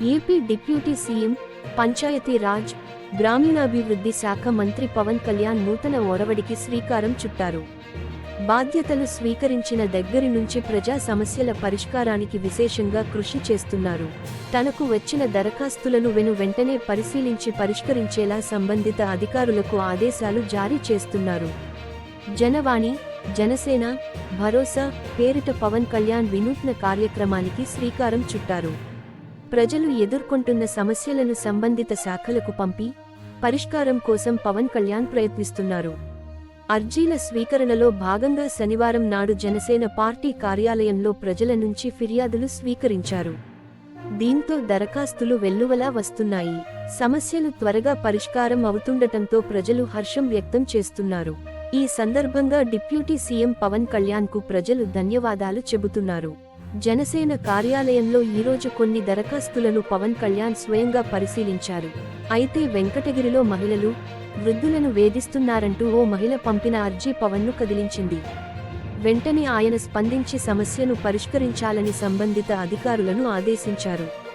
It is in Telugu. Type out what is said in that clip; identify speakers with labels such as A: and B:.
A: AP deputy CM, Panchayati Raj, గ్రామీణాభివృద్ధి శాఖ మంత్రి పవన్ కళ్యాణ్ నూతన ఒరవడికి శ్రీకారం చుట్టారు. బాధ్యతలు స్వీకరించిన దగ్గరి నుంచి ప్రజా సమస్యల పరిష్కారానికి విశేషంగా కృషి చేస్తున్నారు. తనకు వచ్చిన దరఖాస్తులను వెంటనే పరిశీలించి పరిష్కరించేలా సంబంధిత అధికారులకు ఆదేశాలు జారీ చేస్తున్నారు. జనవాణి, జనసేన, భరోసా పేరిట పవన్ కళ్యాణ్ వినూత్న కార్యక్రమానికి శ్రీకారం చుట్టారు. ప్రజలు ఎదుర్కొంటున్న సమస్యలను సంబంధిత శాఖలకు పంపి పరిష్కారం కోసం పవన్ కళ్యాణ్ ప్రయత్నిస్తున్నారు. అర్జీల స్వీకరణలో భాగంగా శనివారం నాడు జనసేన పార్టీ కార్యాలయంలో ప్రజల నుంచి ఫిర్యాదులు స్వీకరించారు. దీంతో దరఖాస్తులు వెల్లువలా వస్తున్నాయి. సమస్యలు త్వరగా పరిష్కారం అవుతుండటంతో ప్రజలు హర్షం వ్యక్తం చేస్తున్నారు. ఈ సందర్భంగా డిప్యూటీ సీఎం పవన్ కళ్యాణ్కు ప్రజలు ధన్యవాదాలు చెబుతున్నారు. జనసేన కార్యాలయంలో ఈరోజు కొన్ని దరఖాస్తులను పవన్ కళ్యాణ్ స్వయంగా పరిశీలించారు. అయితే వెంకటగిరిలో మహిళలు, వృద్ధులను వేధిస్తున్నారంటూ ఓ మహిళ పంపిన అర్జీ పవన్ను కదిలించింది. వెంటనే ఆయన స్పందించి సమస్యను పరిష్కరించాలని సంబంధిత అధికారులను ఆదేశించారు.